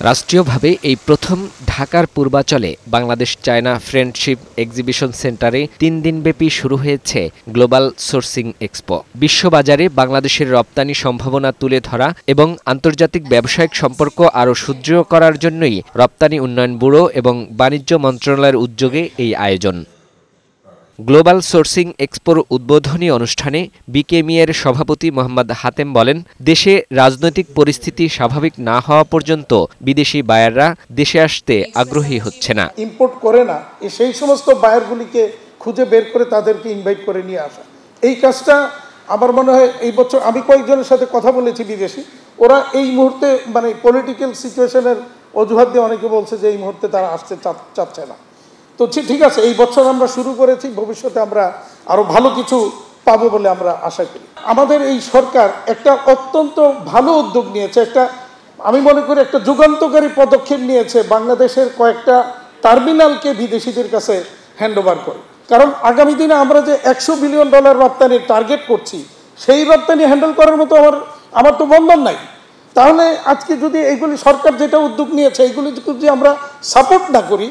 রাষ্ট্রীয়ভাবে এই প্রথম ঢাকার পূর্বাচলে বাংলাদেশ চায়না ফ্রেন্ডশিপ এক্সিবিশন সেন্টারে ৩ দিনব্যাপী শুরু হয়েছে গ্লোবাল সোর্সিং এক্সপো। বিশ্ববাজারে বাংলাদেশের রপ্তানি সম্ভাবনা তুলে ধরা এবং আন্তর্জাতিক ব্যবসায়িক সম্পর্ক আরও সুদৃঢ় করার জন্যই রপ্তানি উন্নয়ন ব্যুরো এবং বাণিজ্য মন্ত্রণালয়ের উদ্যোগে এই আয়োজন। গ্লোবাল সোর্সিং এক্সপোর উদ্বোধনী অনুষ্ঠানে বিকেএমইএর সভাপতি মোহাম্মদ হাতেম বলেন, দেশে রাজনৈতিক পরিস্থিতি স্বাভাবিক না হওয়া পর্যন্ত বিদেশি বায়াররা দেশে আসতে আগ্রহী হচ্ছে না। ইম্পোর্ট করে না, সেই সমস্ত বায়ারগুলিকে খুঁজে বের করে তাদেরকে ইনভাইট করে নিয়ে আসা, এই কাজটা আমার মনে হয় এই বছর আমি কয়েকজনের সাথে কথা বলেছি বিদেশি, ওরা এই মুহূর্তে মানে পলিটিক্যাল সিচুয়েশনের অজুহাত দিয়ে অনেকে বলছে যে এই মুহূর্তে তারা আসতে চাচ্ছে না। তো ঠিক আছে, এই বছর আমরা শুরু করেছি, ভবিষ্যতে আমরা আরো ভালো কিছু পাবো বলে আমরা আশা করি। আমাদের এই সরকার একটা অত্যন্ত ভালো উদ্যোগ নিয়েছে, আমি মনে করি একটা যুগান্তকারী পদক্ষেপ নিয়েছে, বাংলাদেশের কয়েকটা টার্মিনালকে বিদেশিদের কাছে হ্যান্ডওভার করে। কারণ আগামী দিনে আমরা যে $100 বিলিয়ন রপ্তানির টার্গেট করছি, সেই রপ্তানি হ্যান্ডেল করার মতো আমার তো বন্ধন নাই। তাহলে আজকে যদি এইগুলি সরকার যেটা উদ্যোগ নিয়েছে এইগুলি যদি আমরা সাপোর্ট না করি,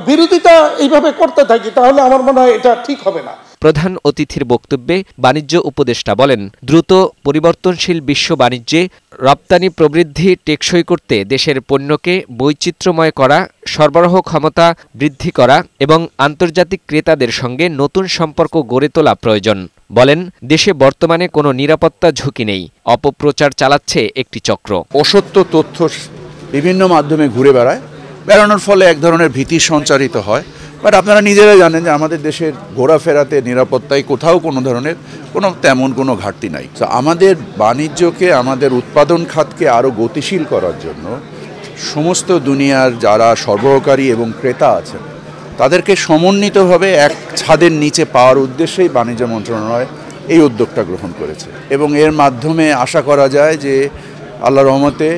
বিরোধিতা এইভাবে করতে থাকি, তাহলে আমার মনে হয় এটা ঠিক হবে না। প্রধান অতিথির বক্তব্যে বাণিজ্য উপদেষ্টা বলেন, দ্রুত পরিবর্তনশীল বিশ্ব বাণিজ্যে রপ্তানি প্রবৃদ্ধি টেকসই করতে দেশের পণ্যকে বৈচিত্র্যময় করা, সরবরাহ ক্ষমতা বৃদ্ধি করা এবং আন্তর্জাতিক ক্রেতাদের সঙ্গে নতুন সম্পর্ক গড়ে তোলা প্রয়োজন। বলেন, দেশে বর্তমানে কোনো নিরাপত্তা ঝুঁকি নেই, অপপ্রচার চালাচ্ছে একটি চক্র। অসত্য তথ্য বিভিন্ন মাধ্যমে ঘুরে বেড়ানোর ফলে এক ধরনের ভীতি সঞ্চারিত হয়। বাট আপনারা নিজেরাই জানেন যে আমাদের দেশের ঘোরাফেরাতে নিরাপত্তায় কোথাও তেমন কোনো ঘাটতি নাই। তো আমাদের বাণিজ্যকে, আমাদের উৎপাদন খাতকে আরও গতিশীল করার জন্য সমস্ত দুনিয়ার যারা সরবরাহকারী এবং ক্রেতা আছেন তাদেরকে সমন্বিতভাবে এক ছাদের নিচে পাওয়ার উদ্দেশ্যেই বাণিজ্য মন্ত্রণালয় এই উদ্যোগটা গ্রহণ করেছে এবং এর মাধ্যমে আশা করা যায় যে আল্লাহর রহমতে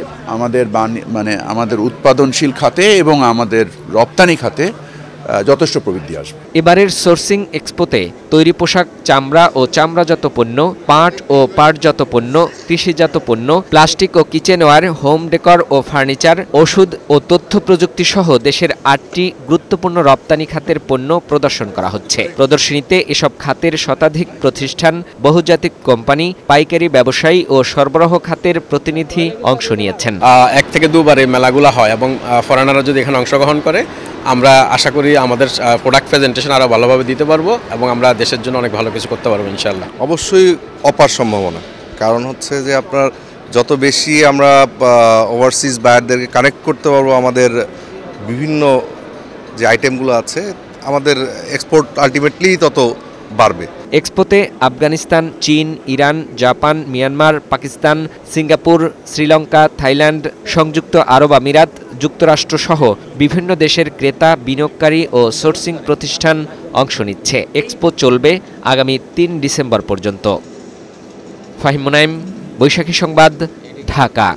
আমাদের উৎপাদনশীল খাতে এবং আমাদের রপ্তানি খাতে যথেষ্ট প্রবৃদ্ধি আসবে। এবারের সোর্সিং এক্সপোতে তৈরি পোশাক, চামড়া ও চামড়াজাত পণ্য, পাট ও পাটজাত পণ্য, কৃষিজাত পণ্য, প্লাস্টিক ও কিচেনওয়্যার, হোম ডেকর ও ফার্নিচার, ওষুধ ও তথ্য প্রযুক্তি সহ দেশের 8টি গুরুত্বপূর্ণ রপ্তানি খাতের পণ্য প্রদর্শন করা হচ্ছে। প্রদর্শনীতে এসব খাতের শতাধিক প্রতিষ্ঠান, বহুজাতিক কোম্পানি, পাইকারি ব্যবসায়ী ও সরবরাহ খাতের প্রতিনিধি অংশ নিয়েছেন। 1 থেকে 2 বার এই মেলাগুলো হয় এবং ফরেনাররা যদি এখানে অংশগ্রহণ করে, আমরা আশা করি আমাদের প্রোডাক্ট প্রেজেন্টেশন আরও ভালোভাবে দিতে পারবো এবং আমরা দেশের জন্য অনেক ভালো কিছু করতে পারবো ইনশাআল্লাহ। অবশ্যই অপার সম্ভাবনা, কারণ হচ্ছে যে আপনার যত বেশি আমরা ওভারসিজ বায়ারদেরকে কানেক্ট করতে পারবো, আমাদের বিভিন্ন যে আইটেমগুলো আছে আমাদের এক্সপোর্ট আলটিমেটলি তত বাড়বে। এক্সপোতে আফগানিস্তান, চীন, Iran, Japan, Myanmar, Pakistan, Singapore, Sri Lanka, Thailand, সংযুক্ত আরব আমিরাত, যুক্তরাষ্ট্র সহ বিভিন্ন দেশের ক্রেতা, বিনিয়োগকারী ও সোর্সিং প্রতিষ্ঠান অংশ নিচ্ছে। এক্সপো চলবে আগামী 3 ডিসেম্বর পর্যন্ত। ফাহিম মুনাইম, বৈশাখী সংবাদ, ঢাকা।